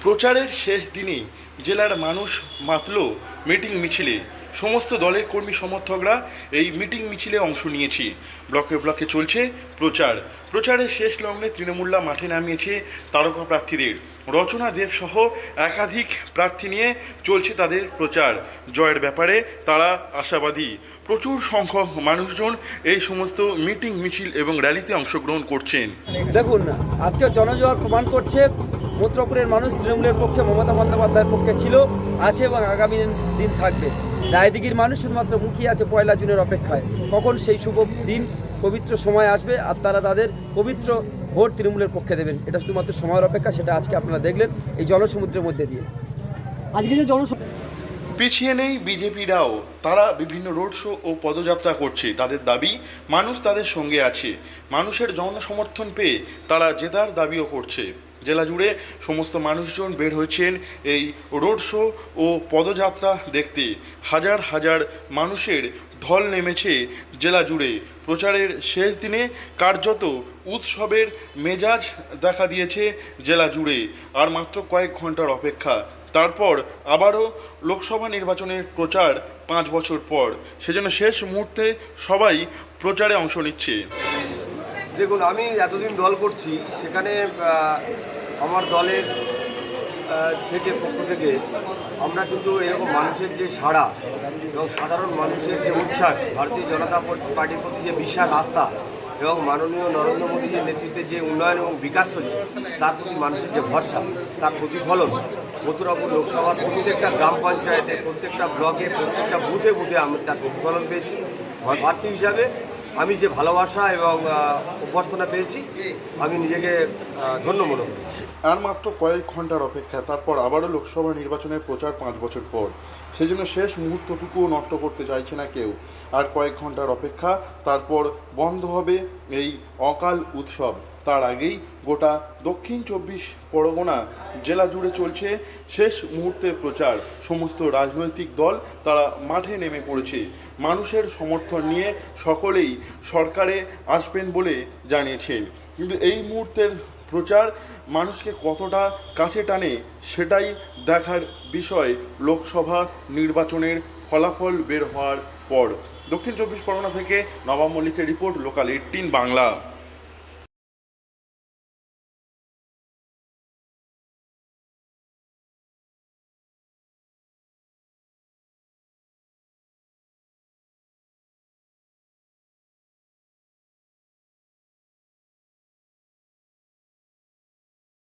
প্রচারের শেষ দিনে জেলার মানুষ মাতল মিটিং মিছিলে। সমস্ত দলের কর্মী সমর্থকরা এই মিটিং মিছিলে অংশ নিয়েছে। ব্লকে ব্লকে চলছে প্রচারের শেষ লগ্নে তৃণমূলরা মাঠে নামিয়েছে তারকা প্রার্থীদের। রচনা দেব সহ একাধিক প্রার্থী নিয়ে চলছে তাদের প্রচার। জয়ের ব্যাপারে তারা আশাবাদী। প্রচুর সংখ্যক মানুষজন এই সমস্ত মিটিং মিছিল এবং র্যালিতে অংশগ্রহণ করছেন। দেখুন, আজকে জনজোয়ার প্রমাণ করছে মথুরাপুরের মানুষ তৃণমূলের পক্ষে, মমতা বন্দ্যোপাধ্যায়ের পক্ষে ছিল, আছে এবং আগামী দিন থাকবে। রায়দিঘির মানুষ শুধুমাত্র মুখিয়ে আছে 1 জুনের অপেক্ষায়, কখন সেই শুভ দিন, পবিত্র সময় আসবে আর তারা তাদের পবিত্র ভোট তৃণমূলের পক্ষে দেবেন। এটা শুধুমাত্র সময়ের অপেক্ষা, সেটা আজকে আপনারা দেখলেন এই জনসমুদ্রের মধ্যে দিয়ে। আজকে যে পিছিয়ে নেই বিজেপিরাও, তারা বিভিন্ন রোড শো ও পদযাত্রা করছে। তাদের দাবি মানুষ তাদের সঙ্গে আছে। মানুষের জনসমর্থন পেয়ে তারা জেতার দাবিও করছে। জেলা জুড়ে সমস্ত মানুষজন বের হয়েছেন এই রোড শো ও পদযাত্রা দেখতে। হাজার হাজার মানুষের ঢল নেমেছে জেলা জুড়ে। প্রচারের শেষ দিনে কার্যত উৎসবের মেজাজ দেখা দিয়েছে জেলা জুড়ে। আর মাত্র কয়েক ঘন্টার অপেক্ষা, তারপর আবারও লোকসভা নির্বাচনের প্রচার 5 বছর পর। সেজন্য শেষ মুহূর্তে সবাই প্রচারে অংশ নিচ্ছে। দেখুন, আমি এতদিন দল করছি, সেখানে আমার দলের পক্ষ থেকে আমরা কিন্তু এরকম মানুষের যে সাড়া এবং সাধারণ মানুষের যে উচ্ছ্বাস, ভারতীয় জনতা পার্টির প্রতি যে বিশ্বাস, আস্থা এবং মাননীয় নরেন্দ্র মোদীর নেতৃত্বে যে উন্নয়ন এবং বিকাশ চলছে, তার প্রতি মানুষের যে ভরসা, তার প্রতিফলন মথুরাপুর লোকসভার প্রত্যেকটা গ্রাম পঞ্চায়েতে, প্রত্যেকটা ব্লকে, প্রত্যেকটা বুথে বুথে আমি তার প্রতিফলন পেয়েছি। প্রার্থী হিসাবে আমি যে ভালোবাসা এবং অভ্যর্থনা পেয়েছি, আমি নিজেকে ধন্য মনে করছি। আর মাত্র কয়েক ঘন্টার অপেক্ষা, তারপর আবারও লোকসভা নির্বাচনের প্রচার 5 বছর পর। সেজন্য শেষ মুহূর্তটুকুও নষ্ট করতে চাইছে না কেউ। আর কয়েক ঘন্টার অপেক্ষা, তারপর বন্ধ হবে এই অকাল উৎসব। তার আগেই গোটা দক্ষিণ 24 পরগনা জেলা জুড়ে চলছে শেষ মুহূর্তের প্রচার। সমস্ত রাজনৈতিক দল তারা মাঠে নেমে পড়েছে। মানুষের সমর্থন নিয়ে সকলেই সরকারে আসবেন বলে জানিয়েছেন। কিন্তু এই মুহূর্তের প্রচার মানুষকে কতটা কাছে টানে সেটাই দেখার বিষয় লোকসভা নির্বাচনের ফলাফল বের হওয়ার পর। দক্ষিণ 24 পরগনা থেকে নবাব মল্লিকের রিপোর্ট, লোকাল 18 বাংলা।